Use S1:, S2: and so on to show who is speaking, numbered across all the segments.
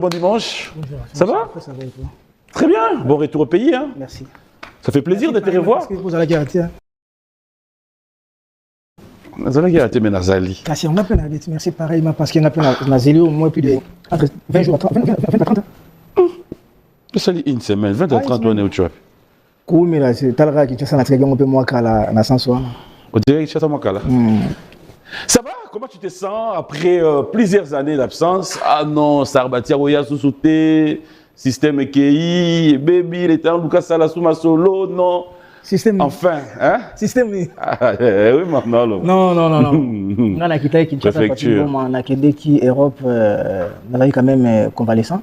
S1: Bon dimanche.
S2: Bonjour.
S1: Ça va?
S2: Ça va et toi?
S1: Très bien. Bon retour au pays. Hein.
S2: Merci.
S1: Ça fait plaisir de te revoir.
S2: Vous allez garantir.
S1: Vous allez garantir, mais Nazali.
S2: Merci, on a plein d'habitudes. Merci pareillement parce qu'on a plein d'habitudes au moins plus de 20 jours, 20 à 30 ans.
S1: Ça dit une semaine, 20 à 30 ans, on est où tu vas?
S2: Oui, mais là, c'est talra qui tient un peu moins qu'à la Sansoa.
S1: On dirait que tu as mon cas là. Ça va? Comment tu te sens après plusieurs années d'absence? Ah non, Sarbatia Roya Sousouté, système EKI, baby, il était en Lucas Salassouma Solo, non.
S2: Système.
S1: Enfin, hein?
S2: Système, oui.
S1: Ah, oui, maintenant.
S2: Non. On a quitté Kinshasa, on a quitté qui Europe, on a eu quand même convalescent.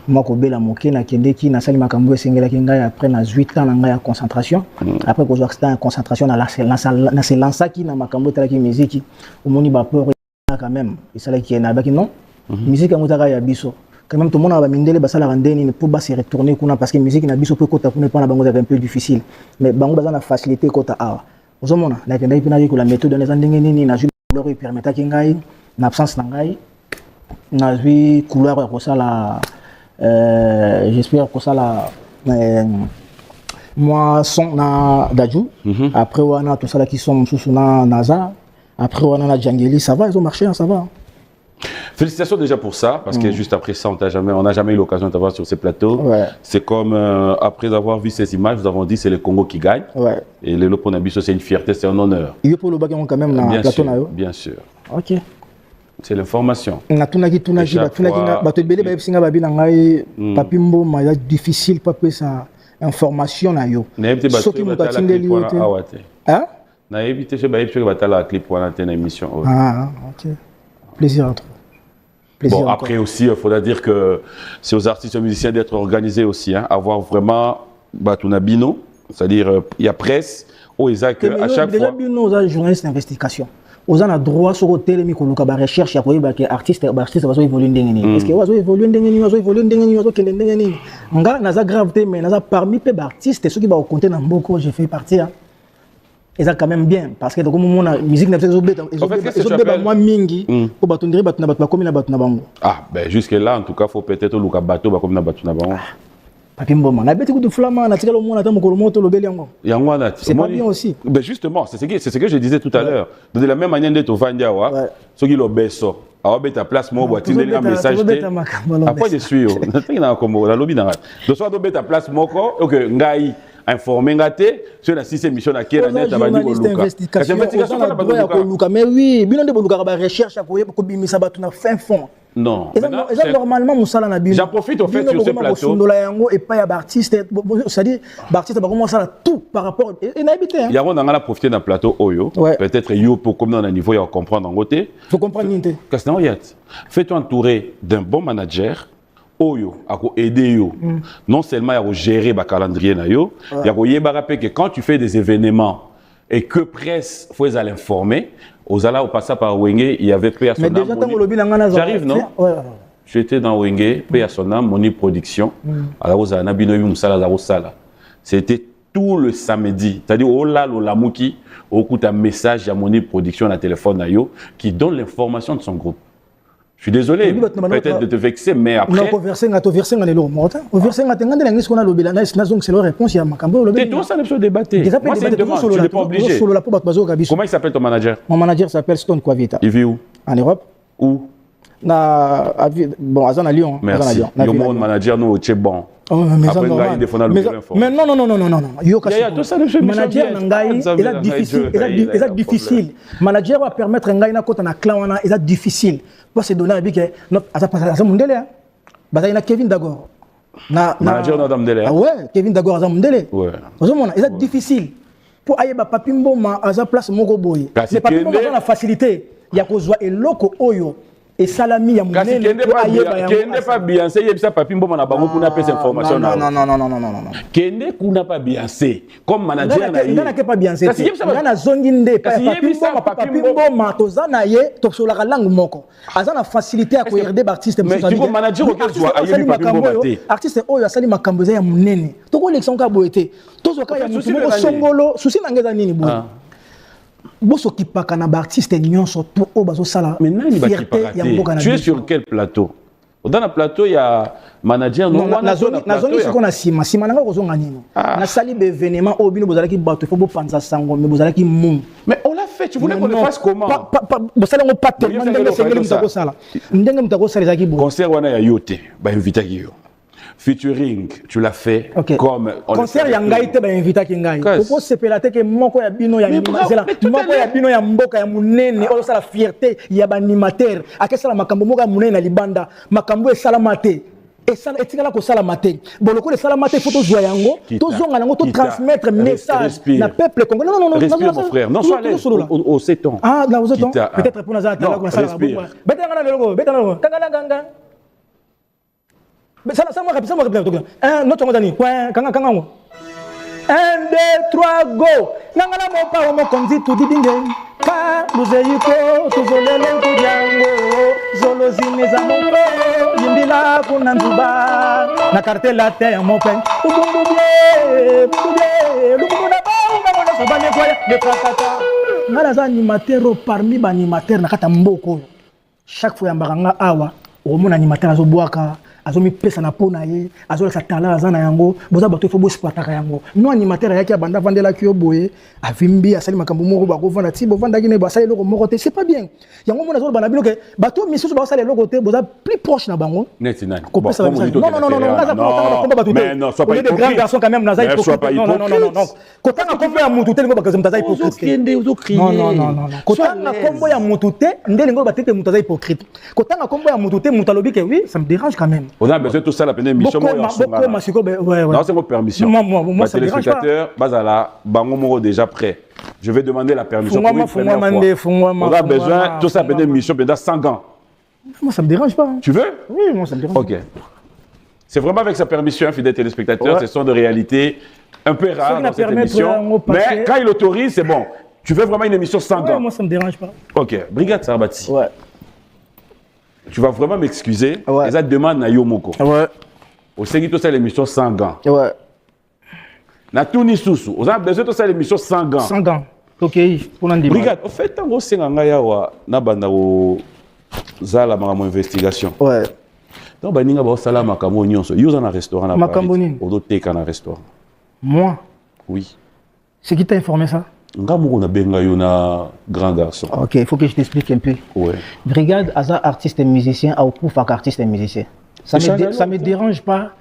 S2: Moi, quand Bela Moké, on a quitté qui, on a sali Makambo et Sengela Kinga, après, on a 8 ans, on a eu concentration. Après, quand on a eu concentration, on a lancé qui, on a Makambo, on a eu musique, on a eu rapport, quand même. Et ça, qui est non. Musique, on a eu biso. Quand même, tout le monde a mindé les basala rendeni pour se retourner parce que la musique n'a biso peut côté pour ne pas un peu difficile. Mais bango bazana facilité côté a. Aux hommes là, quand il y a la méthode dans les andengeni na ju couleur qui permet à kingai, en absence nangai, na ju couleur comme ça là. J'espère que ça là. Moi son na daju. Après on a tout ça là qui sont sous na Naza. Après on a la Djangeli, ça va, ils ont marché, ça va.
S1: Félicitations déjà pour ça, parce que juste après ça, on n'a jamais eu l'occasion de t'avoir sur ces plateaux.
S2: Ouais.
S1: C'est comme, après avoir vu ces images, nous avons dit c'est le Congo qui gagne. Ouais. Et le Loponabiso, c'est une fierté, c'est un honneur.
S2: Il y a pour le bac quand même dans le plateau.
S1: Bien sûr.
S2: Ok.
S1: C'est l'information.
S2: Difficile, pas ça. Information na yo. Ce qui m'a attendu hein?
S1: Na évité chez Baïb sur la clip pour l'antenne émission.
S2: Ah, ok. Plaisir à toi.
S1: Bon, après aussi, il faudra dire que c'est aux artistes et aux musiciens d'être organisés aussi, hein, avoir vraiment Batuna Bino, c'est-à-dire il y a presse, Isaac, à chaque
S2: déjà,
S1: fois.
S2: Bino, on a journaliste d'investigation. On a droit sur le télé, mais on a recherche, il y a artiste va évoluer d'engagement. Est-ce que va évoluer d'engagement, on a gravité, mais on a parmi les artistes, ceux qui vont compter dans beaucoup, j'ai fait partie. Et ça quand même bien parce que comme la musique n'a pas été moins mingi pour batondrer batuna comme na batuna bango.
S1: Ah ben jusque là en tout cas faut peut-être luka bateau comme na batuna bango.
S2: Papi mboma na beti ku flamand na tikalo mona tamu ko moto lobeli yango.
S1: Yango na
S2: c'est pas bien aussi.
S1: Ben justement, c'est ce que je disais tout à l'heure. De la même manière de to vanja wa ce qui lobeso. Alors beta place mo boîtier un message. Après je suis na comme la lobby na. De soit do beta place moko OK ngai informé ngate sur la 6e mission à Kera net abandi koluka.
S2: Mais oui, bino de boluka ba recherche ko bimisa batuna fin fond.
S1: Non.
S2: Et normalement musala na bino.
S1: J'en profite au fait sur ce plateau.
S2: Sundola yango et pas ya artiste, c'est-à-dire artiste ba comment ça tout par rapport et na habité.
S1: Il y a on a profité dans plateau Oyo. Peut-être yo pour comme dans un niveau ya comprendre en côté.
S2: Faut comprendre ninte.
S1: Qu'est-ce que yat? Fais-toi entourer d'un bon manager. Oyo, ako aider yo. Non seulement il gérer le calendrier na yo, il y que quand tu fais des événements et que presse faut aller informer, aux ala au passage par Wenge, il y avait PA
S2: mais déjà tant lobby na
S1: j'arrive non? J'étais dans Wenge, PA Sona, Moni Production. Alors aux ana bino yu musala za sala. C'était tout le samedi. C'est-à-dire oh là la muki, au coup un message à Moni Production na téléphone na yo qui donne l'information de son groupe. Je suis désolé, peut-être de te vexer, mais après...
S2: Non, c'est la réponse, il y a Makambo.
S1: C'est tout ça, le débat. Moi, c'est une demande, tu n'es pas obligé. Comment il s'appelle ton manager?
S2: Mon manager s'appelle Stone Kwavita.
S1: Il vit où?
S2: En Europe.
S1: Où?
S2: Bon, à Lyon.
S1: Merci. Il y a mon manager, nous, c'est bon.
S2: Mais non. Manager est difficile. Manager va permettre un gars à na clan est difficile. Pour se donner avec ça Mundele. Baza Kevin Dagor.
S1: Manager na Mundele.
S2: Ah ouais, Kevin Dagor za Mundele. Ouais. C'est difficile. Pour aller ba papi mboma à sa place moko boy. Les papi mboma ont la facilité. Il y a kozwa eloko oyo. Et salami ya munene
S1: kende pas Beyoncé yebisa papi mboma na bango kuna pesa information
S2: non.
S1: Kende kuna pas Beyoncé comme manager na
S2: ye. Ngana ke pas Beyoncé. Ngana zongi nde papi mboma tozana ye tosolaka langue moko. Azana facilité à ko RD artiste
S1: mais tu vois manager auquel soit ayebi papi mboma te.
S2: Artiste oyo asali makambo ya munene. Toko election ka boete. Tozoka ya mutu moko songolo susi nangeza nini boye. Bosso qui pas na artiste nyonso tout au bazo sala.
S1: Tu es sur quel plateau? Dans le plateau, il y a manager.
S2: Non, la zone c'est qu'on a sima. Sima n'a pas besoin de gagner. Na sali d'événements au bino bozala ki bato, il faut penser sango, mais bozala ki mou.
S1: Mais on l'a fait. Tu voulais qu'on le fasse comment?
S2: Bozala ngo pas tellement. Ndenge mutako sala. Ndenge mutako sala zaki bo.
S1: Concert wana ya yote, ba invité ki yo. Featuring, tu l'as fait comme
S2: concert ya ngai te ba invité ki ngai. Pourquoi c'est pelate que moko ya bino ya animateur, moko ya bino ya mboka ya munene, o sala fierté ya ba animateur. Akesala makambo moko ya munene na libanda, makambo e sala mate. Et ça etikala ko sala mate. Boloko le sala mate photo joya yango, to zonga nango to transmettre message na peuple congolais. Non,
S1: respire mon frère. Non, sois au 7 ans.
S2: Ah, là au 7 ans. Peut-être pour nazala la ko sala. Betanga na loko, betanga na loko. Kanga ganga. Mais ça moi répète. Un autre ngozani. Kanga. 1 2 3 go. Nangala mo pa mo konzi tout didinge. Ka luzeiko tuzolele kujango. Zolo zine za moko. Yimbila kuna nzuba. Na cartel la terre mon pen. Ubumbuye. Lububu na ba na sabane kwa de prakata. Ngala za animateur parmi ba animateur na kata mboko. Chaque fois yambanga awa, o mon animateur azobwaka. Azomi pesa na pona ye, azola sa talent azana yango, boza bato fo bo exploiter yango. No animateur yaki abanda vandela kyo boye, avimbi asali makambo moko ba ko vanda ti bo vanda kine ba sali loko moko te, c'est pas bien. Yango mona zola bana bino ke bato misusu ba sali loko te, boza plus proche na bango.
S1: Neti nani.
S2: Non, naza ko combat bato te.
S1: Mais non, sois pas
S2: hypocrite. Les grands garçons quand même naza hypocrite. Non. Kotanga kombo ya mutu te ngo ba kaza hypocrite. Non. Kotanga kombo ya mutu te, ndele ngo ba tete mutu za hypocrite. Kotanga kombo ya mutu te, mutalobi ke oui, ça me dérange quand même.
S1: On a besoin de tout ça la peine émission. Non, c'est mon permission.
S2: Moi, ça me dérange pas.
S1: Bazala, Bango déjà prêt. Je vais demander la permission pour une première fois. On a besoin de tout ça la peine émission pendant 100 ans.
S2: Moi, ça me dérange pas.
S1: Tu veux?
S2: Oui, moi, ça me dérange.
S1: Ok. C'est vraiment avec sa permission, fidèles téléspectateurs. Ce sont de réalités un peu rares dans cette émission. Mais quand il autorise, c'est bon. Tu veux vraiment une émission 100 ans?
S2: Moi, ça me dérange pas.
S1: Ok. Brigade Sarbati.
S2: Ouais.
S1: Tu vas vraiment m'excuser. Ouais. Et ça demande à Yomoko.
S2: Ouais.
S1: Au sein de l'émission 100 gants.
S2: Ouais.
S1: Na tout ni sousou. On a besoin de ça l'émission 100 gants.
S2: 100 gants. Ok. Pour l'en dire.
S1: Brigade. En fait, tant que c'est un gars yawa na banda o zala makamo investigation.
S2: Ouais.
S1: Donc baninga ba sala makamo nyonso. Yo dans un restaurant na
S2: Paris.
S1: Au doté na restaurant.
S2: Moi.
S1: Oui.
S2: C'est qui t'a informé ça?
S1: Ngamoko na benga yo na grand garçon.
S2: Ok, il faut que je t'explique un peu.
S1: Ouais.
S2: Brigade Aza artiste et musicien ou pour faire artiste et musicien. Ça me dérange pas.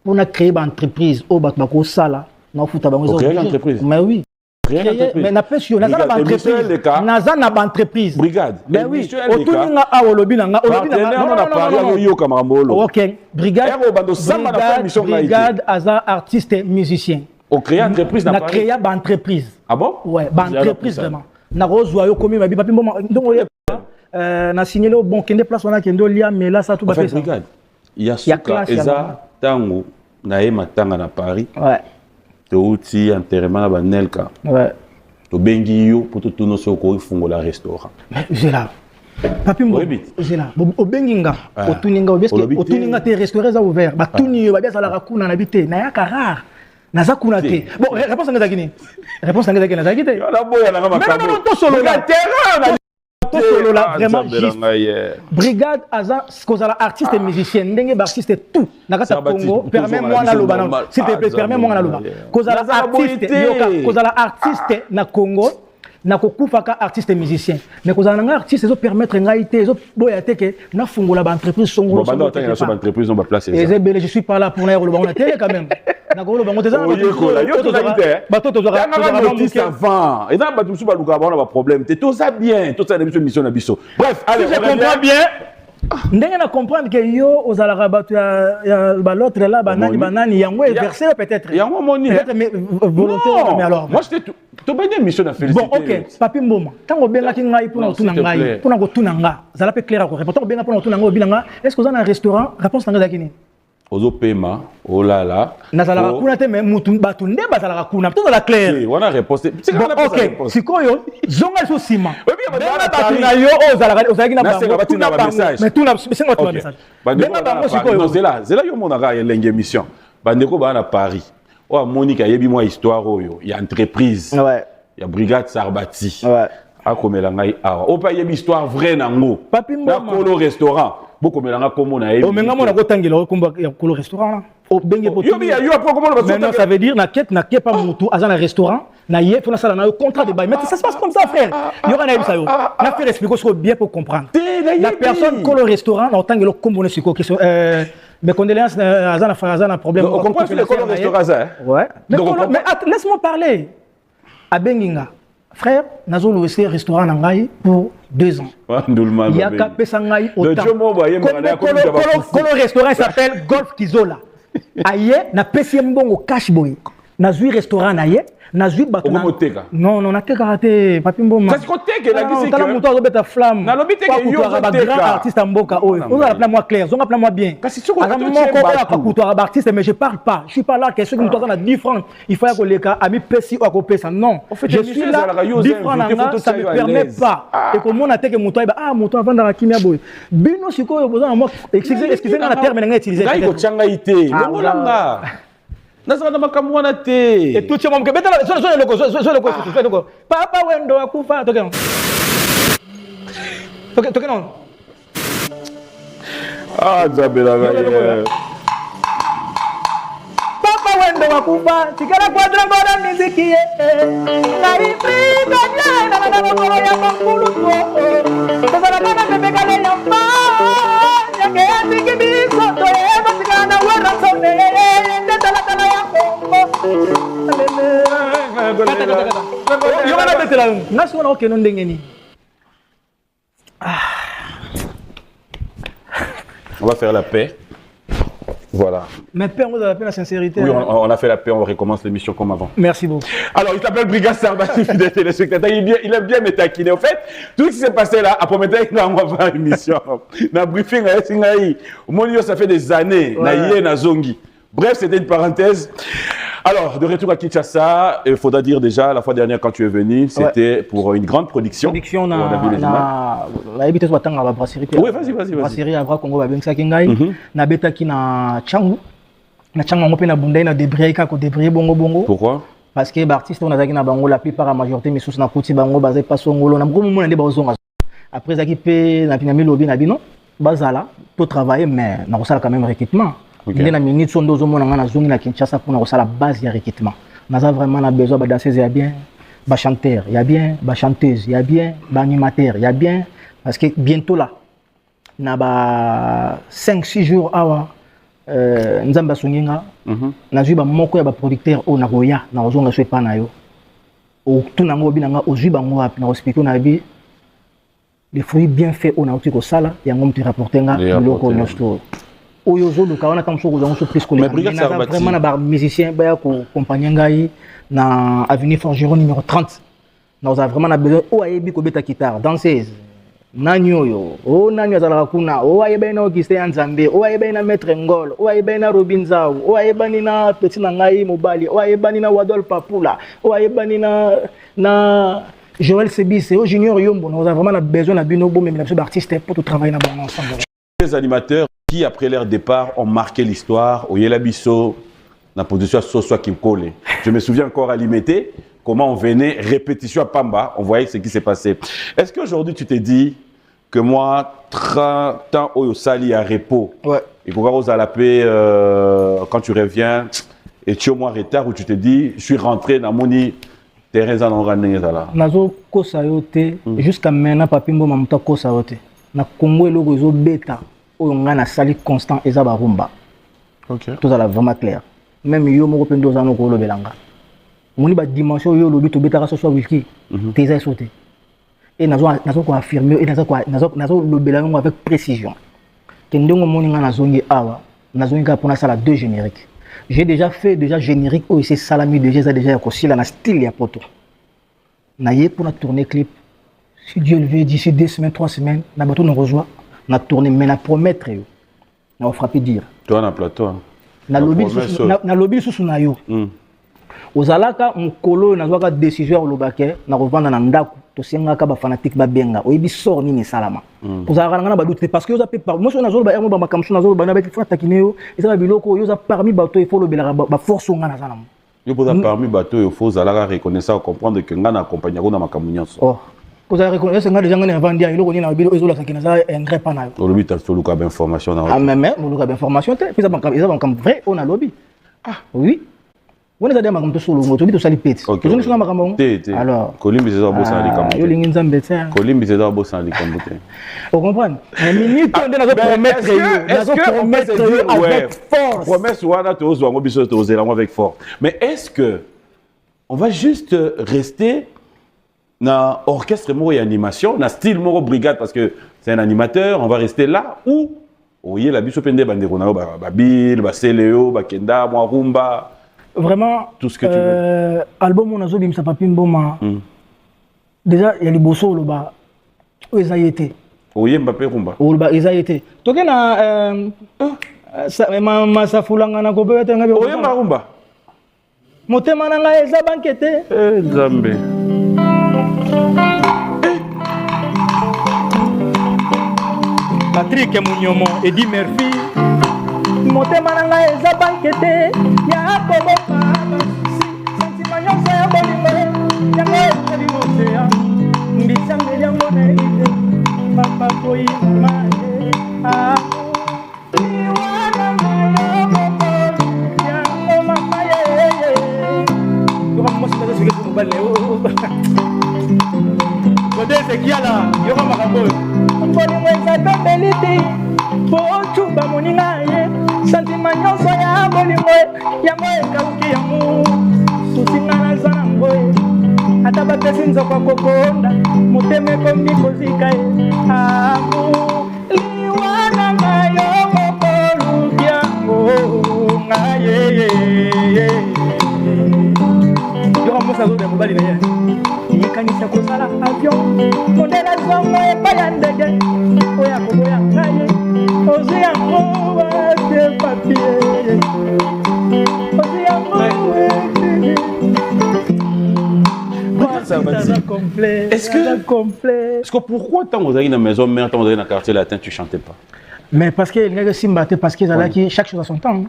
S2: On a créé une entreprise au Batbako Sala. On a
S1: créé une entreprise.
S2: Mais oui. Mais n'a pas sûr. N'a pas entreprise. N'a pas entreprise.
S1: Brigade.
S2: Mais oui. Autour de nous a olobi nanga. Ok. Brigade Aza artiste et musicien.
S1: On crée une entreprise
S2: dans Paris. On a créé une entreprise.
S1: Ah bon?
S2: Ouais, une entreprise vraiment. On a reçu comme ma papi donc on a signé le bon kende place on a kende lia mais là ça tout va faire ça.
S1: Il y a suka eza tango na ema tanga na Paris.
S2: Ouais.
S1: To uti enterrement na banelka.
S2: Ouais.
S1: To bengi yo pour tout no soko ifungola restaurant.
S2: J'ai là. Papi mo. J'ai là. O benginga, o tuninga o tuninga te restaurant za ouvert. Ba tuni yo ba bien ça la rakuna na bité na ya rare. Naza kunate. Bon, réponse à Gini. Réponse à Gini. Naza Gini. Non, tout solo là. Tout solo là, vraiment juste. Brigade Aza, Skozala artiste et musicien, ndenge artiste et tout. Nakata Congo, permets-moi na loba. S'il te plaît, permets-moi na loba. Kozala artiste na Congo. Nakokufaka artiste et musicien. Mais kozala nga artiste ezo permettre ngaité ezo boyate ke na fungola ba entreprise songolo.
S1: Bon, banda tanga so ba entreprise on va placer ça.
S2: Et je suis pas là pour na loba on a télé quand même. Nakolo bango teza na bato to zaka
S1: notice avant. Et dans bato su ba luka ba on a pas problème. Te to ça bien, to ça mission na biso. Bref, allez,
S2: je comprends bien. Ndenge na comprendre que yo ozalaka bato ya l'autre là banani yango est versé peut-être.
S1: Yango moni.
S2: Peut-être mais volonté mais alors.
S1: Moi je to ba une mission na féliciter.
S2: Bon OK, papi mboma. Tango bengaki ngai pour na tuna ngai, pour na ko tuna nga. Zala pe clair ko répondre benga pour na tuna nga obinanga. Est-ce que vous avez un restaurant? Réponse nanga zakini.
S1: Ozo pema, oh là là.
S2: Nazala kuna te mais mutu batu nde bazala kuna. Tout la clair.
S1: Oui, on a réponse.
S2: OK, sikoyo zonga so sima. Benga batu na yo ozala na bango. Mais tout na c'est votre message.
S1: Benga bango sikoyo. Non, c'est là yo monaka l'enge émission. Bandeko ba na Paris. Oh Monica yebi moi histoire oyo, il y a entreprise.
S2: Ouais.
S1: Il y a brigade Sarbati.
S2: Ouais.
S1: Akomela ngai awa. O pa yebi histoire vraie nango.
S2: Papi mboma.
S1: Na kolo restaurant. beaucoup melanga komo na
S2: o menga mona ko tangela komba ya ko restaurant o benge poto
S1: yo après comment on va
S2: ça veut dire na quête pas mutu azana restaurant na yé pour na sala na contrat de bail mais ça se passe comme ça frère il y aura na ça yo na faire expliquer ce bien pour comprendre la personne ko le restaurant na tangela kombo na siko question mes condoléances azana problème
S1: on comprend le restaurant ça
S2: ouais mais laisse-moi parler à benginga frère nazo le restaurant na ngai pour 2 ans il y a ka pesa ngai autant le restaurant s'appelle Golf Kizola aye na pesi mbongo cash boy na zui restaurant na ye na zui bato non na teka raté papi mboma
S1: ça se côté la musique
S2: tala muto azobeta flamme
S1: na lobite ke yo
S2: ba grand artiste mboka oyo on va appeler moi clair on appeler moi bien
S1: kasi soko
S2: to akuto ba artiste mais je parle pas je suis pas là que ceux qui me tournent à 10 francs il faut ya koleka ami pesi ou akopesa non je suis là 10 francs ça me permet pas et comme on a teke muto ba muto avanda la kimia boy bino sikoyo boza moi excusez na terme nga utiliser
S1: ngai ko changa ité ngolanga nazana makamwana te
S2: et tout chama mkebeta so loko papa wendo akufa tokeno
S1: zabela gaye
S2: papa wendo akufa tikala kwadra ngora muziki ye ngai prima na ngoro ya makulu to tazana kana bebe kale yamba yake atiki biso to eba tikana wera sone tala ya kombo yo wana betela ngasi wana okeno ndengeni
S1: on va faire la paix. Voilà.
S2: Mais paix, on a fait la sincérité.
S1: Oui, on a fait la paix, on recommence l'émission comme avant.
S2: Merci beaucoup.
S1: Alors, il s'appelle Brigade Sarbati, fidèle téléspectateur. Il aime bien me taquiner. En fait, tout ce qui s'est passé là, après mettre on va faire l'émission. Dans le briefing, ça fait des années. Na zongi. Bref, c'était une parenthèse. Alors, de retour à Kinshasa, il faudra dire déjà, la fois dernière quand tu es venu, c'était pour une grande production.
S2: On a vu les images. Oui, vas-y. Brasserie à Congo, na beta ki na Changu. Na Changu, on peut na bunda na débris kako débris bongo.
S1: Pourquoi?
S2: Parce que les artistes on a zaki na bango la plupart la majorité mais sous na kuti bango bazai pas songolo na beaucoup monde ba zonga. Après zaki pe na pinami lobby na bino, bazala pour travailler mais na ça quand même recrutement. Il na minute son dozo mona ngana zongi na Kinshasa pour na la base de recrutement. On a vraiment besoin de danseuses, il y a bien, de chanteurs, il y a bien, de chanteuses, il y a bien, d'animateurs, il y a bien parce que bientôt là na 5-6 jours awa nzamba songinga na zuba moko ya ba producteur o na goya na ozonga so pa na yo o tunango binanga ozuba ngo api na hospital na bi les fruits bien faits on a uti ko sala yango mti rapporter nga loko nyosto oyo zo luka wana comme so ko zo plus ko les vraiment na ba musicien ba ko compagnie ngai na avenue Forgeron numéro 30 na on a vraiment na besoin o ayebi ko beta guitare danseuse nanyo yo o nanyo azala kuna o ayeba na Augustin Nzambe o ayeba na Maître Ngol o ayeba na Robin Zao o ayeba na petit na ngai mobali o ayeba na Wadol Papula o ayeba na Joël Sebise o Junior Yombo on a vraiment besoin na bino bo même artiste pour travailler na bon ensemble.
S1: Les animateurs qui après leur départ ont marqué l'histoire au Yelabiso na position soit qui colle. Je me souviens encore à Limité comment on venait répétition à Pamba, on voyait ce qui s'est passé. Est-ce qu'aujourd'hui tu t'es dit que moi 30 ans au sali à repos et qu'on va aux alapé quand tu reviens et tu es au moins retard où tu te dis je suis rentré dans mon terrain en orangé là.
S2: Nazo kosa yote jusqu'à maintenant papimbo mamuta kosa yote. Na Congo le réseau bêta où on a na sali constant et zaba rumba. OK. Tout ça là vraiment clair. Même yo mo pendo za no ko lo belanga. Moni ba dimension yo lo bito bêta so wiki. Teza sauté. Et nazo ko affirmer et nazo lo belanga avec précision. Kendongo moni nga nazongi awa, nazongi ka pona sala 2 génériques. J'ai déjà fait générique où c'est salami déjà ko sila na style ya poto. Na yé pour na tourner clip. Si Dieu le veut d'ici 2 semaines, 3 semaines, na bateau nous rejoint, na tourner mais na promettre yo. Na frapper dire.
S1: Toi na plateau.
S2: Na lobby sous na yo. Ozalaka mkolo na zwaka décision lobake na revendre na ndako to sengaka ba fanatique ba benga oyebi sort nini salama ozalaka ngana ba doute parce que yo za pe par moi so na zo ba ermo ba makamsho na zo ba na ba fona takineyo eza ba biloko yo za parmi bato il faut lobela ba force ngana sana
S1: yo poza parmi bato il faut zalaka reconnaître comprendre que ngana accompagner na makamunyaso
S2: Vous avez reconnu que les gens qui ont vendu, ils ont dit que engrais pas na.
S1: Le but c'est le information na.
S2: Ah mais le information ils ont comme vrai on a lobby. Ah oui. On est allé à solo, on tout ça les pète. Ils sont makambo. Alors,
S1: Colimbi c'est ça bossa ali kambote.
S2: Yo lingi nzambe tiens.
S1: Colimbi c'est ça bossa ali kambote.
S2: Vous comprenez? Mais minute on est dans promettre avec force.
S1: Promesse wana to zo biso to zela avec force. Mais est-ce que on va juste rester dans orchestre et animation, dans style moro brigade parce que c'est un animateur, on va rester là ou voyez la biso pende bandeko na ba bil, ba seleo, ba kenda, ba rumba.
S2: Vraiment
S1: tout ce que tu veux.
S2: Album on a zo bimsa papi mboma. Déjà il y a les bosso lo ba ezayete.
S1: Oye Mbappé rumba.
S2: O ba ezayete. Toke na ma safulanga na kobe te ngabe.
S1: Oye rumba.
S2: Motema na nga eza bankete.
S1: Nzambe.
S2: Patrick Mounyomo, Eddie Murphy. Motema na nga eza bankete. Ya koboka basusi. Sentiment nyonso ya bolingo. Yango ezali moseya. Mbisangeli yango na elite. Papa koyi mane. Iwana mayo mokoli. Yango mama ye. Yoka mmosi kaza sike kumubale. Kodese kiala. Yoka makaboy. Bolingo eza tombeli te po ocuba moninga ye santima nyonso ya bolingo yango ekauki yango susinga naza nango ye ata bapesi nzoko kokonda motema ekomi kozika ye amu liwana na yo mokoluki yango nga yeyeye yoka mosa azobe mobali na ye yekanisa kozala avion modela zongo epai ya ndege oya koboya ngai ozwi yango bate papie ozwi yango
S1: Est-ce que pourquoi tant vous avez dans la maison mère tant vous avez dans le quartier latin tu chantais pas?
S2: Mais parce que les Simba parce que chaque chose a son temps.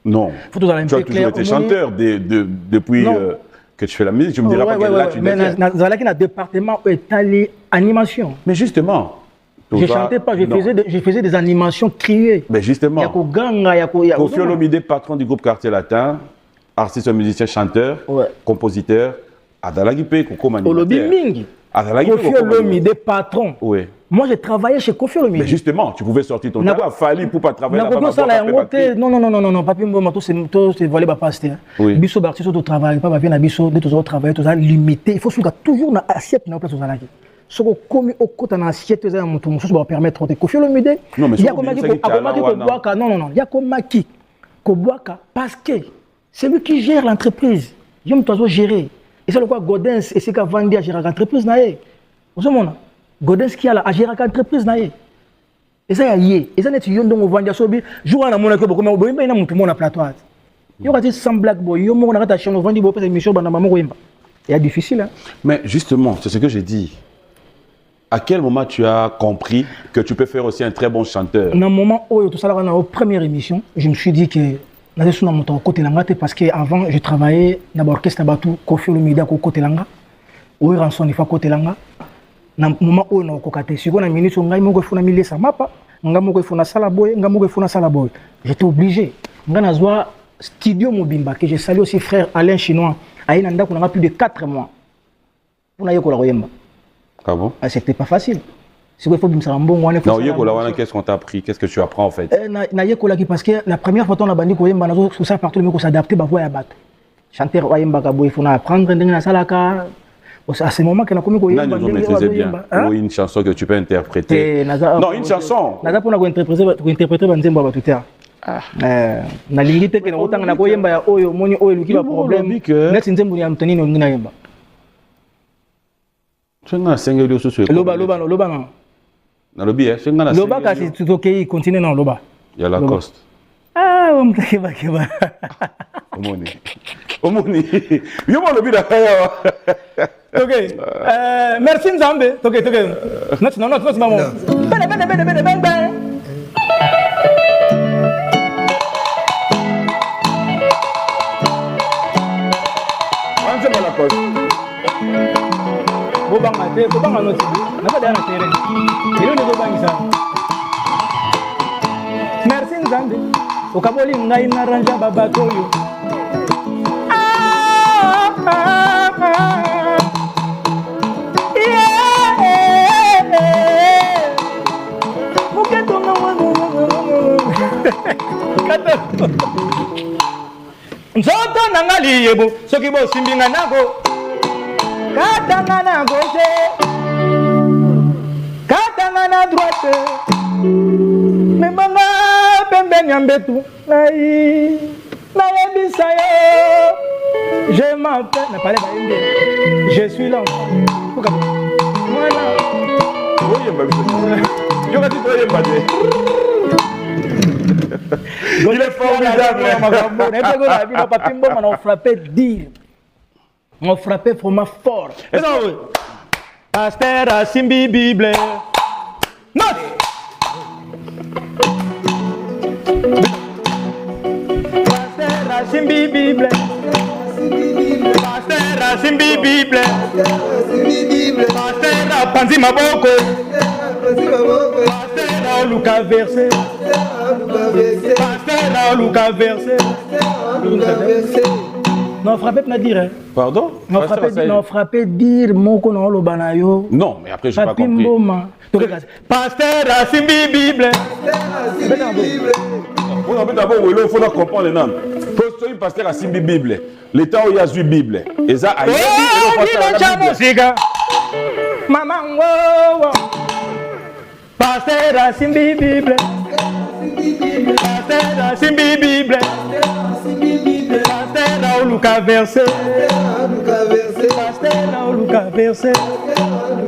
S1: Non.
S2: Faut tout
S1: tu as toujours été chanteur depuis que tu fais la musique, tu me diras pas que là tu
S2: mais dans un département étalé animation.
S1: Mais justement,
S2: je chantais pas, je faisais des animations criées.
S1: Mais justement,
S2: Koffi
S1: Olomide, patron du groupe Quartier Latin, artiste, musicien, chanteur, compositeur, Adalagi Pe Koko
S2: Olobi Mingi. Koffi Olomide, patron.
S1: Oui.
S2: Moi, j'ai travaillé chez Koffi Olomide.
S1: Mais justement, tu pouvais sortir ton travail, fallait pour pas travailler là-bas.
S2: Non, papi Mboma, c'est volé par pasteur. Bisso Bartiso, tu travailles pas, bien à Bisso, tu dois travailler, tu dois limiter. Il faut toujours dans l'assiette, dans la place aux alagis. Ce qu'on commis au côté dans l'assiette, tu dois me permettre de Koffi Olomide.
S1: Non, mais
S2: il y a comme il y a comme qui Koboaka, parce que c'est lui qui gère l'entreprise. Je me dois gérer. Et c'est le quoi Godens et c'est qu'à vendre à gérer l'entreprise. Vous savez, Godens qui a la gérer l'entreprise. Et ça y est. Et ça n'est yon donc vendre sobi. Jour à la monnaie que beaucoup mais bon il y a mon tout monde à plateau. Il y a des sans black boy. Il y a mon arrêt à chaîne vendre beaucoup de émissions dans maman Wemba. Il y a difficile. Hein?
S1: Mais justement, c'est ce que j'ai dit. À quel moment tu as compris que tu peux faire aussi un très bon chanteur?
S2: Dans le moment où tout ça là dans la première émission, je me suis dit que na sur mon côté langa parce que avant je travaillais dans l'orchestre Batu Koffi Olomide à côté langa. Où il rançon il faut côté langa. Na moment où on kokate siko na minute ngai moko funa milesa mapa nga moko funa sala boy nga moko funa sala boy j'étais obligé nga nazwa studio Mobimba que je salue aussi frère Alain Chinois aina ndako na plus de 4 mois pour na yekola koyemba.
S1: Ah bon?
S2: Ah, c'était pas facile. C'est qu'il faut que ça bon
S1: non yekola qu'est-ce qu'on t'a appris, qu'est-ce que tu apprends en fait?
S2: Na yekola parce que la première fois on a bandi koyemba nazo tout ça partout le meko s'adapter ba voix ya bato chanteur koyemba ka boy funa apprendre ndenge na salaka. À ce moment que la commune
S1: maîtrisait bien. Ou une chanson que tu peux interpréter. Non, une chanson.
S2: Naza pour interpréter banzembo ba tuter. Na lingite ke na otanga na koyemba ya oyo moni oyo luki ba problème. Next nzembo ya mtani no ngina yemba.
S1: Tu nga sengeli oso so.
S2: Loba non.
S1: Na lobi senga na.
S2: Loba ka si tu OK continue non loba.
S1: Ya la coste.
S2: Ah, on mtakeba.
S1: Omoni. Yo mo lobi da kaya.
S2: Ok. Merci Nzambe. Ok. Non, maman. Ben. On se la poste. bangate, ko banga noti. Na pas derrière terrain. Il ne veut pas ça. Merci Nzambe. Au kaboli ngai na ranja babato yo. Nzoto nanga liyebu soki bo simbinga nako katanga na gauche katanga na droite memanga pembe nyambetu nai nayebisa yo je m'appelle na parler bainde je suis l'enfant voilà oyemba yo kati oyemba de il est formidable. On frappait dire. On frappait vraiment fort. Pasteur à Simbi Bible. Note. Pasteur à Simbi Bible. Pasteur à Simbi Bible. Pasteur à Panzi Maboko. Pasteur à Luca Versé. Pasteur à Luca Versé. Non, frappé pas dire.
S1: Pardon?
S2: Non, frappé dire moko no lo banayo.
S1: Non, mais après je n'ai pas compris.
S2: Pasteur à Simbi Bible.
S1: Vous d'abord il faut comprendre les noms. Pasteur à Simbi Bible. L'état où il y a une Bible. Et ça a maman wo. Pasteur à Simbi Bible. Pasteur à Simbi Bible. Pasteur à Luca Versé. Pasteur à Luca Versé.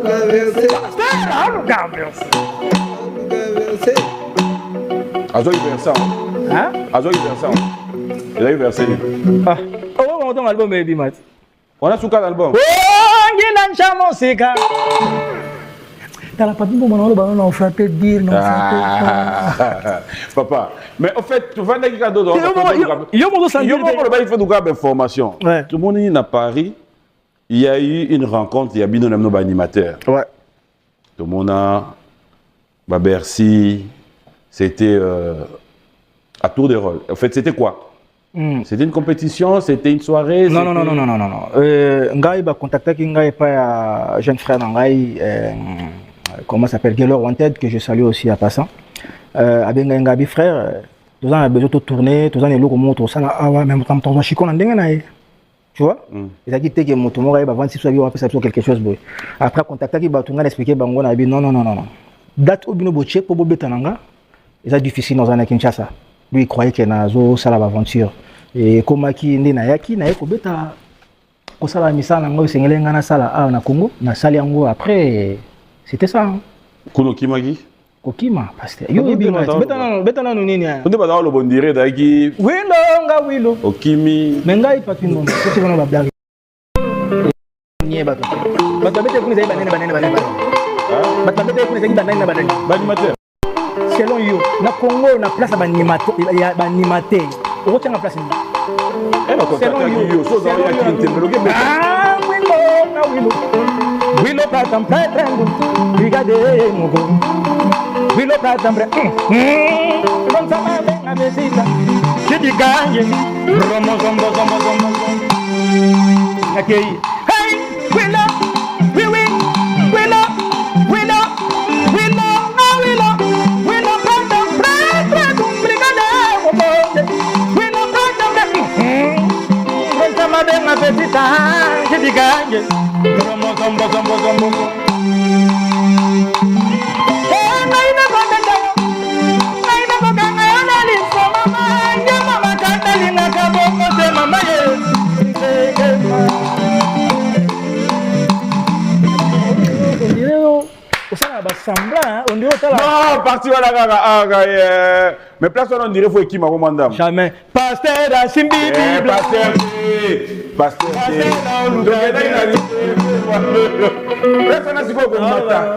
S1: Pasteur à Luca Versé. Azo il versa. Hein? Azo il versa. Il a eu versé. Ah. Oh, on entend l'album baby mat. On a sous quel album? Oh, il a un chamon sika. T'as la papine pour mon album, on frappé dire non. Papa, mais en fait, tu vas dire cadeau. Il y a une information. Tout le monde est à Paris. Il y a eu une rencontre, il y a bien un animateur. Ouais. Tout le monde a Bercy. C'était à tour de rôle. En fait, c'était quoi? C'était une compétition, c'était une soirée. Non. Ngai ba contacté qui ngai pas jeune frère ngai comment s'appelle Gaylor Wanted que je salue aussi à passant. Avec ngai frère, tous ans besoin de tourner, tous ans les locaux montent ça ah ouais même quand on chicon ndenge nae. Tu vois? Il a dit que moto mo ba vendre si ça va faire quelque chose boy. Après contacté qui ba tunga expliquer bango na bi non. Date au bino boche pour bobetananga. C'est difficile dans un Kinshasa. Lui il croyait qu'il y a une aventure. Et comme qui ndi na yaki na yeko beta ko sala misala ngo sengelenga na sala a na Congo na sali yango après c'était ça. Kuno kimagi? Kokima pasteur. Yo bino beta na nini ya? Onde ba lo bondire daki. Wilo. Okimi. Mengai patingo. C'est vraiment babdari. Nie bato. Bato beta kuni zai banene. Bato beta kuni zai banene. Banimateur. Selon yo, na Congo na place ya banimateur. Où tu as la place? Selon yo, Willow Pratam Pratam, Brigade Mogo. Willow Pratam Pratam. Non sa male na mesita. Che di gangue. Romo zombo. Okay. Hey, Willow. Pratam Pratam, Brigade Mogo. Ma petita, je dis gagne. Zombo. Non, parti voilà mais place on dirait faut équipe ma madame. Jamais. Pasteur à Simbi Bible. Pasteur. Personne n'a quoi comme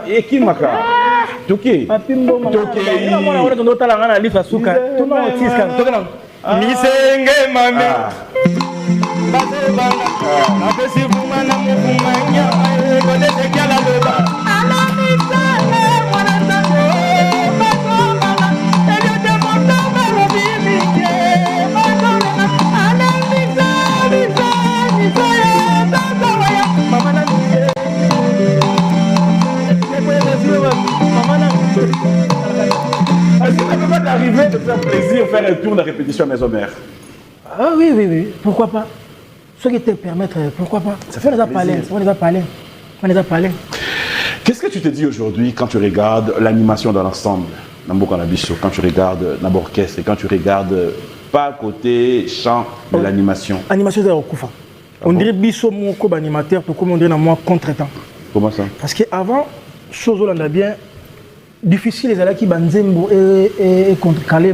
S1: équipe maka. Toki. Toki. On doit la ngana lifa suka. Tout non tiska. Tokana. Misenge mami. Pasteur banga. Apesi fuma na mufumanya. Est-ce que ça ne peut pas t'arriver de faire plaisir, faire un tour de répétition à Maison Mère?
S2: Ah oui, oui, oui, pourquoi pas? Ce qui te permettre, pourquoi pas? Ça fait on les a parlé.
S1: Qu'est-ce que tu te dis aujourd'hui quand tu regardes l'animation dans l'ensemble, quand tu regardes l'orchestre et quand tu regardes pas côté chant de l'animation?
S2: Animation c'est au Koufa. On dirait biso mon comme animateur, pour comme on dirait moi contre-temps.
S1: Comment ça?
S2: Parce qu'avant, chose on a bien difficile les alaki banzembo et contre calé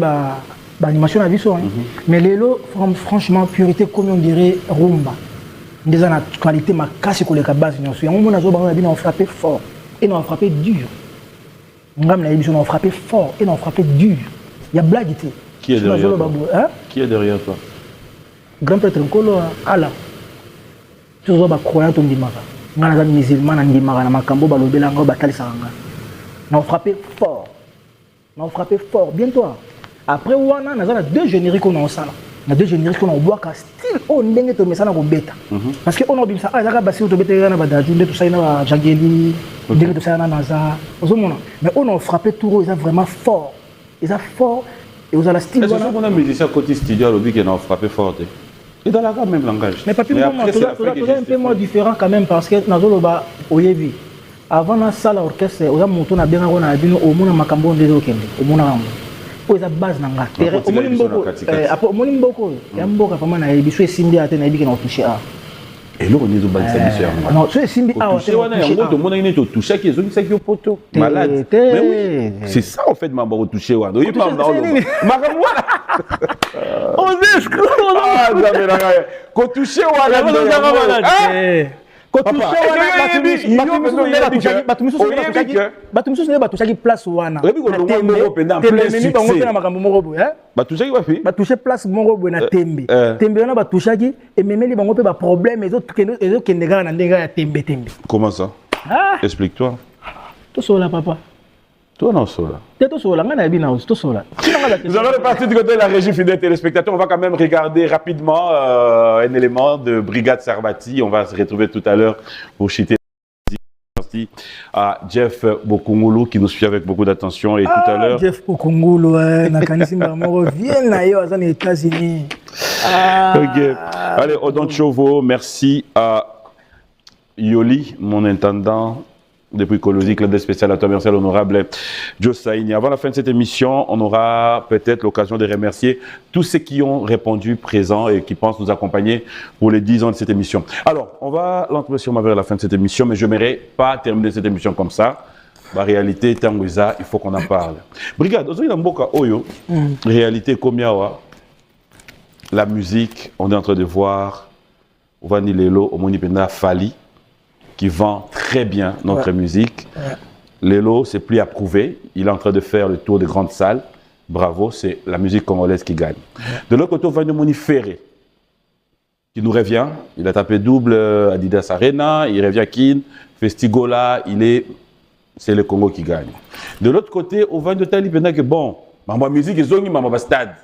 S2: animation à biso. Mais les lots franchement purité comme on dirait rumba. Des ans qualité ma casse pour les cabas on a frappé fort et on a frappé dur. On a frappé fort et on a frappé dur. Il y a blague.
S1: Qui est derrière toi? Qui est derrière toi?
S2: Grand prêtre Nkolo Allah. Tu vois ba croyant on dit maka. Ngana musulman on dit maka na makambo ba lobela ngo batalisa nga. On a frappé fort. On a frappé fort bien toi. Après on a deux génériques qu'on a en salle. On a deux génériques qu'on a bois ka style on ndenge to mesana ko beta. Parce que on a bimsa zaka basi to beta na badaju nde to ça na jangeli ndenge to ça na naza. Mais on a frappé tout ils a vraiment fort. Ils a fort et vous avez la style.
S1: Est-ce qu'on a musicien côté studio lobby qui a frappé fort? Et dans la même langage.
S2: Mais papi, moi, un peu moins différent quand même parce que Nazoloba, Oyevi, avant la salle orchestre, on a monté bien au monde Macambo des Okende, au monde Rambo. Pour la base, nanga. Au monde beaucoup, il y a beaucoup de gens qui sont Cindy à Ténébi qui ont touché à.
S1: Et là, on est au bas de sa mission.
S2: Non, c'est Cindy à.
S1: Tout le monde a touché qui est qui poteau. Malade. Mais oui, c'est ça en fait, ma barre touché. On est pas dans le. On est escroc. Ah, quand touché ou à la comment ça? Explique-toi.
S2: Tout cela, papa.
S1: Toi non, Sola.
S2: Nous allons
S1: repartir du côté de la régie fidèle téléspectateurs. On va quand même regarder rapidement un élément de Brigade Sarvati. On va se retrouver tout à l'heure pour chiter. Merci à Jeff Bokungulu qui nous suit avec beaucoup d'attention. Et tout à l'heure.
S2: Jeff Bokungulu, viens aux États-Unis.
S1: Allez, Odon Chovo, merci à Yoli, mon intendant. Depuis Colosie, club de spécial à toi, merci à l'honorable Joe Saini. Avant la fin de cette émission, on aura peut-être l'occasion de remercier tous ceux qui ont répondu présents et qui pensent nous accompagner pour les 10 ans de cette émission. Alors, on va lentement vers la fin de cette émission, mais je n'aimerais pas terminer cette émission comme ça. La réalité, Tanguiza, il faut qu'on en parle. Brigade, aujourd'hui, dans Mboka Oyo, réalité, combien la musique, on est en train de voir Ovani Lelo, Omonipenda Fali, qui vend très bien notre musique. Lelo, c'est plus approuvé. Il est en train de faire le tour des grandes salles. Bravo, c'est la musique congolaise qui gagne. De l'autre côté, on va Moni Ferré, qui nous revient. Il a tapé double Adidas Arena, il revient Kin, Festigola, c'est le Congo qui gagne. De l'autre côté, on va de Tali Pena que bon, ma musique est zongi, ma stade.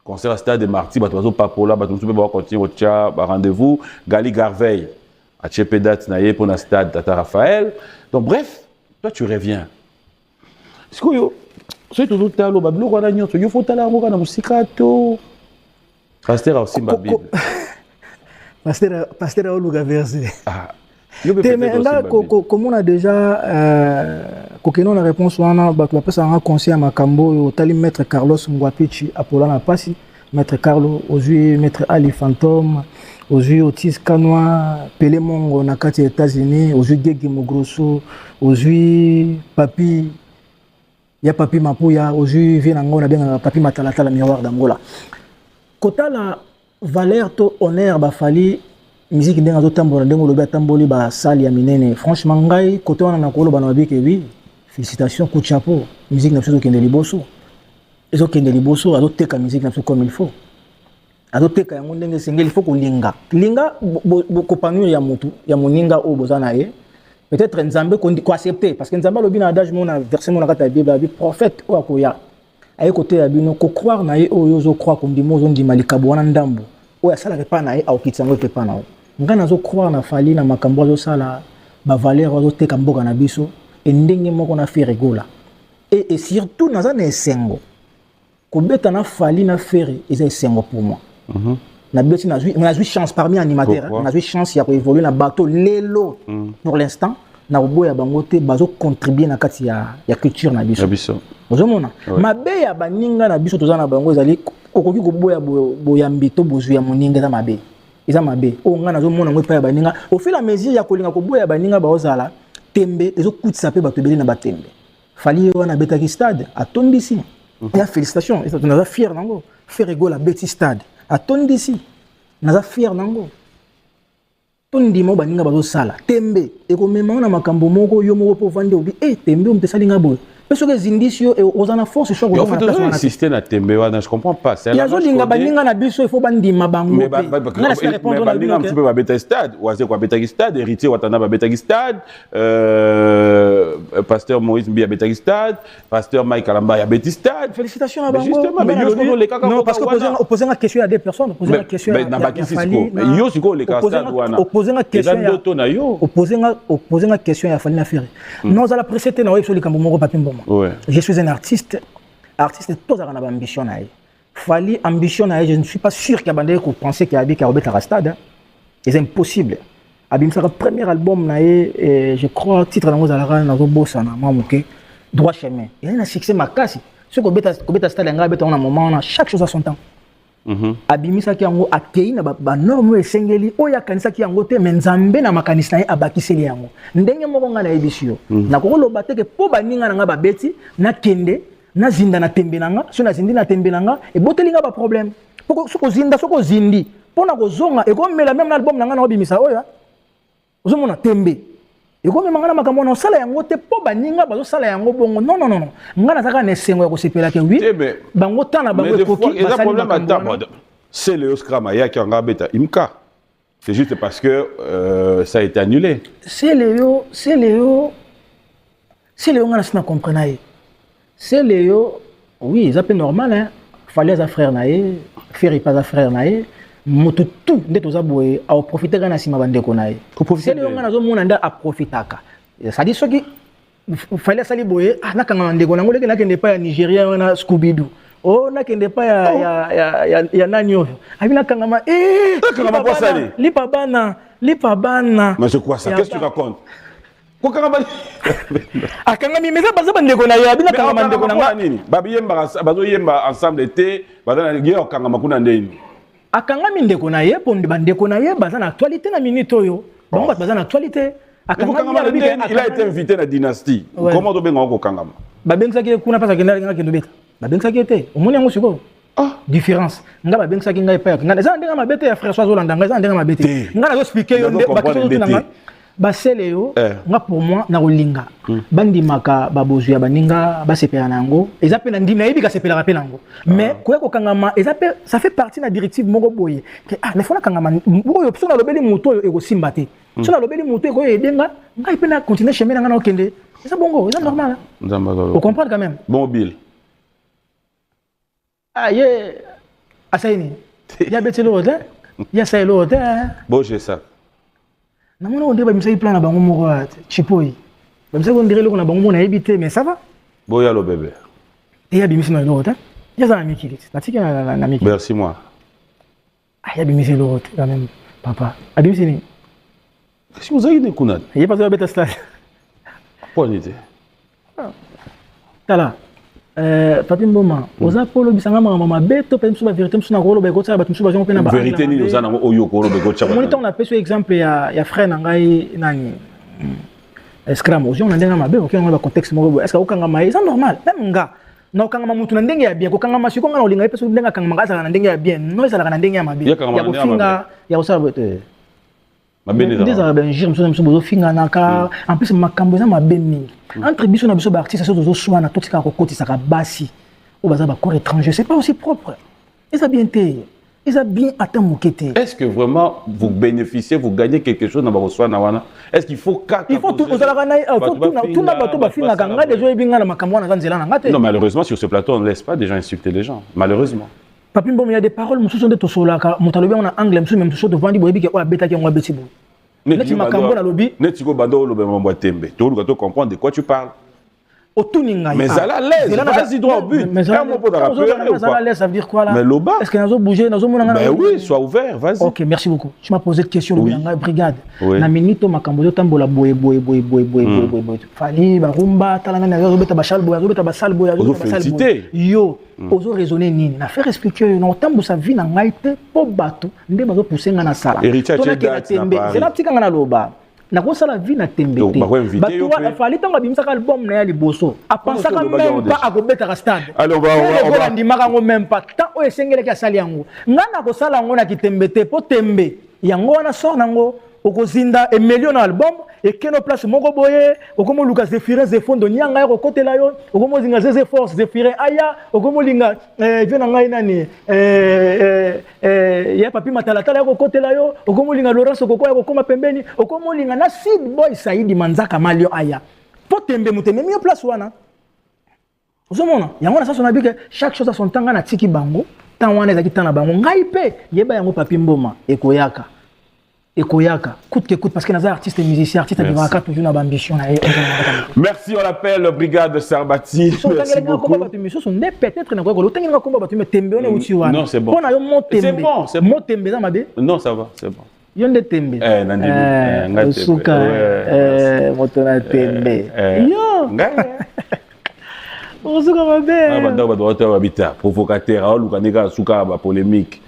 S1: Concert à Stade de Marty, Batozo Papola, Batozo Peba continue au tcha, rendez-vous, Gali Garveil. À Tchepedat, Naye, pour un stade, Tata Raphaël. Donc, bref, toi, tu reviens. Est-ce que c'est tout le temps, Bablo, on a dit, il faut aller à la musique. Pasteur aussi, ma Bible.
S2: Pasteur a eu versé. Comme on a déjà, quand on a réponse, on a un conseil à Makambo, au maître Carlos Ngwapichi, Apolana Passi, maître Carlo, aujourd'hui, maître Ali Fantôme. Aujourd'hui, Otis Kanoa, Pelé Mongo, Nakati États-Unis, aujourd'hui, Gege Mogrosso, aujourd'hui, Papi, il y a Papi Mapouya, aujourd'hui, Vienango, on a bien Papi Matalata, la miroir d'Angola. Kota la valeur, to honneur, Bafali, musique d'un tambour, d'un golobé tamboli, ba sali ya minene. Franchement, ngai, côté on a nakolo, banabi que oui, félicitations, coup de chapeau, musique n'a pas de liboso. Les autres qui ont des liboso, les autres qui ont musique n'a pas comme il faut. azoteka yango ndenge sengeli faut kolinga linga kopanure ya mutu ya moninga o bozana ye peut-être nzambe ko accepter parce que nzambe lobi na adage mona verset mona kata bible bi prophète o akoya aye côté ya bino ko croire na ye o yozo croire ko ndimo zo ndima likabo wana ndambo o ya sala pas na ye au kitsango pe pa na o ngana zo croire na fali na makambo zo sala ba valeur zo teka mboka na biso et ndenge moko na faire rigola et surtout na za na esengo ko beta na fali na faire eza esengo pour moi. Na beti na zui chance parmi animateurs, na zui chance ya ko évoluer na bateau lelo pour l'instant na boya bangote bazo contribuer na kati ya culture na biso. Ozomona mabe ya baninga na biso tozana bango ezali okoki ko boya mbito bozu ya moninga za mabe. Eza mabe. O nga nazo mona ngo pa ya baninga au fil à mesure ya kolinga ko boya baninga ba ozala tembe ezo kutisa pe bato beli na batembe. Fali wana beta ki stade atondisi. Ya félicitations, et ça on a fier nango. Faire rigolo la beti stade. A ton d'ici, naza fier nango. Ton di mo baninga bazo sala. Tembe, e ko mema na makambo moko yo moko po vande obi. Tembe on te salinga boy. Parce que les indices aux en force sont
S1: en fait on a insisté na tembe wana, je comprends pas.
S2: Il y a zolinga baninga na biso il faut bandi mabango.
S1: Mais baninga un petit peu ba beta stade, ou c'est quoi beta stade, héritier watana ba beta stade, pasteur Moïse Mbi a beta stade, pasteur Mike Alamba a beta stade.
S2: Félicitations à bango. Non parce que poser une question à des personnes, poser une question
S1: na bakisiko. Yo siko le stade wana.
S2: Poser une question à yo. Poser une question à Fali na faire. Non za la précédente na web sur le kambo moko papi.
S1: Ouais.
S2: Je suis un artiste tous a ambition na ye. Fali ambition na ye, je ne suis pas sûr qu'il y a bande ko penser qu'il y a bi Robert Arastade. C'est impossible. Abim sa premier album na ye, je crois titre na ngozala na go bossa na mamuke droit chemin. Il y a un succès makasi. Ce ko beta stade nga beta na moment na chaque chose à son temps. Abimisa ki yango akei na ba norme esengeli oya kanisa ki yango te menzambe na makanisa abakiseli yango ndenge moko nga na ebisio na kokoloba te ke po baninga nga babeti na kende na zinda na tembe nanga so na zindi na tembe nanga e botelinga ba problème poko soko zinda soko zindi pona kozonga e ko mela même na album nanga na obimisa oya ozomona tembe e ko mema nga na makambo na sala yango te po baninga bazo sala yango bongo non nga na saka na esengo ya kosepela ke oui bango tana bango ekoki
S1: c'est le Oskrama ya ki anga beta imka c'est juste parce que ça a été annulé
S2: c'est Léo nga na sina comprendre c'est Léo oui ça peut normal hein fallait à frère nae faire pas à frère nae moto tout ndeto za boye a profiter kana sima bandeko nae c'est Léo nga nazo mona nda a profitaka ça dit ce qui fallait sali boye na kanga ndeko nango leke na kende pa ya Nigeria wana Scooby Doo oh na kende pa ya nani oyo abina kanga ma
S1: kanga ma sali
S2: lipa bana
S1: mais c'est quoi ça qu'est-ce que tu racontes ko kanga ba
S2: akanga mi meza baza bandeko na yo abina kanga bandeko nanga
S1: nini babiyemba bazo yemba ensemble te bazana ngiyo kanga makuna ndeni
S2: akanga mi ndeko na ye pondi bandeko na ye baza na actualité na minute oyo bango baza na actualité.
S1: Il a été invité à la dynastie. Ouais. Comment tu as fait Kangama?
S2: Babensaki kuna pasa kenda ngaki ndobeta. Babensaki te. Omoni yango siko. Différence. Nga babensaki ngai pa. Nga za ndenga mabete ya frère Soazo Landa, nga za ndenga mabete. Nga na expliquer yo nde bakiso tunanga. Basele yo nga pour moi na kolinga. Bandi maka babozu ya baninga basepela nango. Eza pe na ndimi na yebika sepela rapela nango. Mais koya ko Kangama eza pe ça fait partie na directive moko boye. Mais fona Kangama boyo pso na lobeli moto yo eko simba te. Si la lobeli moto ko edenga ngai pe na continuer chemin nga na okende c'est bongo c'est normal on comprend quand même
S1: bon Bill
S2: ye asaini ya betelo de ya sailo de
S1: bon j'ai ça
S2: na mona on deba misai plan na bango moko chipoi ba misai on dirait le ko na bango mona ebité mais ça va
S1: bon ya lo bébé
S2: et ya bimisi na lo de ya za mikili na tiki na mikili
S1: merci moi
S2: ya bimisi lo quand même papa abimisi ni
S1: si vous avez des kunad
S2: il est pas à bêta stade
S1: point idée
S2: tala papi mboma oza polo bisanga mama beto pe msuba vérité msuna ko lobe ko tsaba msuba jongo pe na ba
S1: vérité ni oza nango oyo ko lobe ko tsaba
S2: monitor na peso exemple ya frère na ngai nani scram ozo na ndenga mabe okanga ba contexte moko est-ce que okanga mai c'est normal même nga na okanga mutu na ndenge ya bien ko kanga masiko nga na olinga peso ndenga kanga mangasa na ndenge ya bien no ezala na ndenge ya mabe ya kofinga ya osala bote des arabes jim so namso bozo finga naka en plus makambo za mabemi entre biso na biso ba artiste so dozo soana totika ko kotisa ka basi o baza ba corps étranger c'est pas aussi propre et ça bien té ils ont bien atteint mon quête.
S1: Est-ce que vraiment vous bénéficiez, vous gagnez quelque chose dans votre soin Nawana? Est-ce qu'il faut
S2: il faut tout non,
S1: malheureusement, sur ce plateau, on ne laisse pas des gens insulter les gens. Malheureusement.
S2: Papi, il y a des paroles, je suis de Solaka, mon talibé, on a anglais, je suis même de Vandi, Boyebi, qui a bêta qui a bêti. Net makambo na lobby.
S1: Net siko bando lobe mambo tembe. Tu dois comprendre de quoi tu parles. Mais ça la laisse, vas-y droit au but.
S2: Mais ça la laisse, ça veut dire quoi là?
S1: Mais l'oba.
S2: Est-ce que nous avons bougé, nous avons
S1: Mais oui, sois ouvert, vas-y.
S2: Ok, merci beaucoup. Tu m'as posé une question,
S1: oui.
S2: Brigade. Na minito makambo tambola boye. Fali barumba talanga na robeta bachal boya, robeta basal boya, robeta basal boya. Yo, ozo raisonner nini? Na faire expliquer na tambo sa vie na ngaite po bato, nde bazo pousser nga na sala.
S1: Héritier date na Paris.
S2: C'est la petite nga na loba. Na ko sala vie na tembe te. Bato fali tanga bimsaka album na ya liboso. Apensaka même pas akobeta ka stade.
S1: Alors on va
S2: ndimaka ngo même pas tant o esengele ki asali yango. Ngana ko sala ngo na kitembe te po tembe. Yango wana sort nango okozinda e million album et keno place moko boye okomo Lucas Zephirin Zefondo nyanga ya kokotela yo okomo zinga Zeze Force Zephirin aya okomo linga vena ngai nani ya papi matalatala ya kokotela yo okomo linga Laurence okoko ya kokoma pembeni okomo linga na Sid Boy Saidi Manzaka Malio aya po tembe muteme mieux place wana ozomona yango na sasa na bike chaque chose à son temps na tiki bango tant wana ezaki tana bango ngai pe yeba yango papi mboma ekoyaka coûte que coûte parce que nous sommes artistes et musiciens, artistes qui ont toujours une ambition.
S1: Merci, on l'appelle Brigade Sarbati. Merci beaucoup.
S2: Peut-être
S1: non, c'est bon. C'est bon, c'est bon. Non, ça va, c'est bon.
S2: Il y a des tembe. Suka, motona tembe. Yo. Suka
S1: mabe. Provocateur, lukaneka suka ba polémique.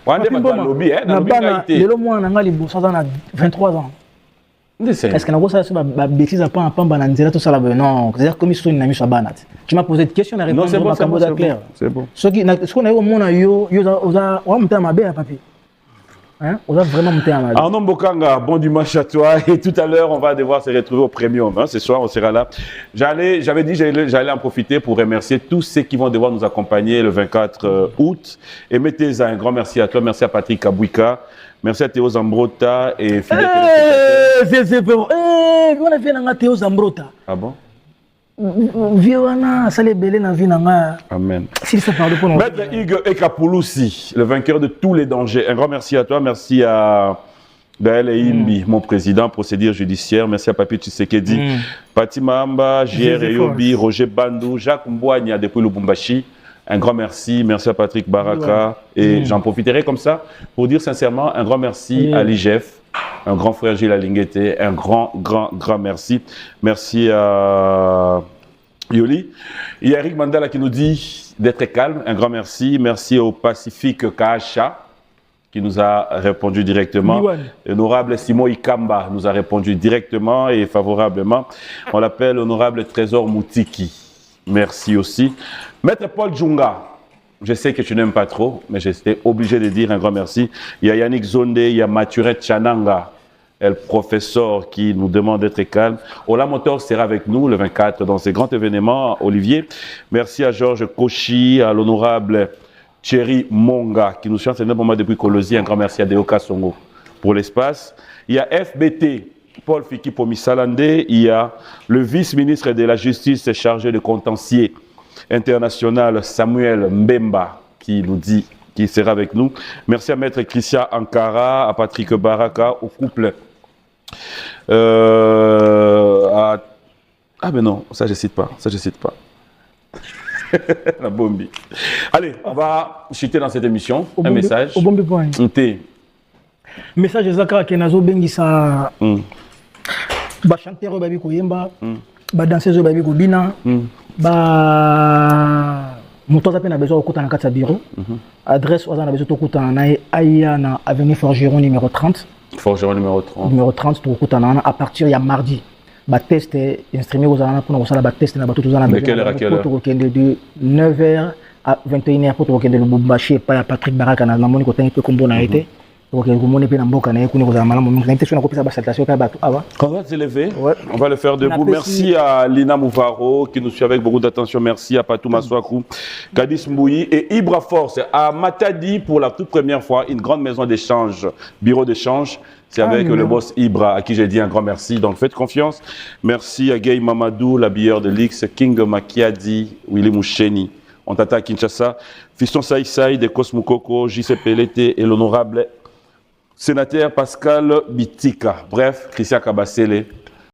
S2: Le mois on a 23 ans. Est-ce que nous avons des bêtises à pas tout ça non, c'est-à-dire comme ils mis sur banat. Tu m'as posé une question, la réponse
S1: est claire. C'est bon.
S2: Ce qu'on a au monde papi. Hein? On a vraiment monté à mal.
S1: Arnaud Mbokanga, bon dimanche à toi. Et tout à l'heure, on va devoir se retrouver au Premium. Hein? Ce soir, on sera là. J'avais dit que j'allais en profiter pour remercier tous ceux qui vont devoir nous accompagner le 24 août. Et mettez un grand merci à toi. Merci à Patrick Kabouika. Merci à Théo Zambrota et Philippe.
S2: On a fait Théo Zambrota.
S1: Ah bon?
S2: Viwana, ça les belé na vie nanga.
S1: Amen.
S2: Si ça parle pour nous.
S1: Maître Hugues Ekapouloussi, le vainqueur de tous les dangers. Un grand merci à toi. Merci à Gaël Imbi, mon président, procédure judiciaire. Merci à Papi Tshisekedi, Pati Mahamba, JR Eyobi, Roger Bandou, Jacques Mbouania depuis Lubumbashi. Un grand merci. Merci à Patrick Baraka. Et j'en profiterai comme ça pour dire sincèrement un grand merci à l'IGF. Un grand frère Gilles Alinguete, un grand merci. Merci à Yoli. Il y a Eric Mandala qui nous dit d'être calme, un grand merci. Merci au Pacifique Kacha qui nous a répondu directement. L'honorable Simon Ikamba nous a répondu directement et favorablement. On l'appelle l'honorable Trésor Moutiki. Merci aussi. Maître Paul Djunga. Je sais que tu n'aimes pas trop, mais j'étais obligé de dire un grand merci. Il y a Yannick Zonde, il y a Mathuret Chananga, le professeur qui nous demande d'être calme. Ola Motor sera avec nous le 24 dans ces grands événements. Olivier, merci à Georges Kochi, à l'honorable Thierry Monga qui nous chante depuis Colosie. Un grand merci à Deoka Songo pour l'espace. Il y a FBT, Paul Fiki Pomisalande. Il y a le vice-ministre de la Justice chargé de contentieux international Samuel Mbemba qui nous dit qu'il sera avec nous. Merci à Maître Christian Ankara, à Patrick Baraka, au couple. Ah mais non, ça je cite pas, La bombe. Allez, on va chuter dans cette émission. Un message.
S2: Au bon point. Message de Zakara Kenazo Bengisa. Ba chanteur babi koyemba. Ba danseuse babi kobina. Ba moto a besoin de na kati bureau. Adresse aux besoin de na aya na avenue Forgeron numéro 30.
S1: Forgeron numéro 30.
S2: Numéro 30 to na à partir ya mardi. Ba test instrument aux ana pour na ba test na ba tout na
S1: de quelle heure à quelle heure?
S2: De 9h à 21h pour to kende le Lubumbashi pa Patrick Baraka na moni ko tangi pe kombo na été. Ok, vous m'avez dit que vous avez malamu.
S1: On va se lever, on va le faire debout. Merci à Lina Mouvaro qui nous suit avec beaucoup d'attention. Merci à Patou Maswakou, Kadis Mbouyi et Ibra Force à Matadi pour la toute première fois, une grande maison d'échange, bureau d'échange. C'est avec le boss Ibra à qui j'ai dit un grand merci. Donc faites confiance. Merci à Gay Mamadou, l'habilleur de l'X, King Makiadi, Willy Moucheni. On t'attaque à Kinshasa. Fiston Saïsaï de Cosmokoko, JC Pelete et l'honorable sénateur Pascal Bitika. Bref, Christian Kabasele.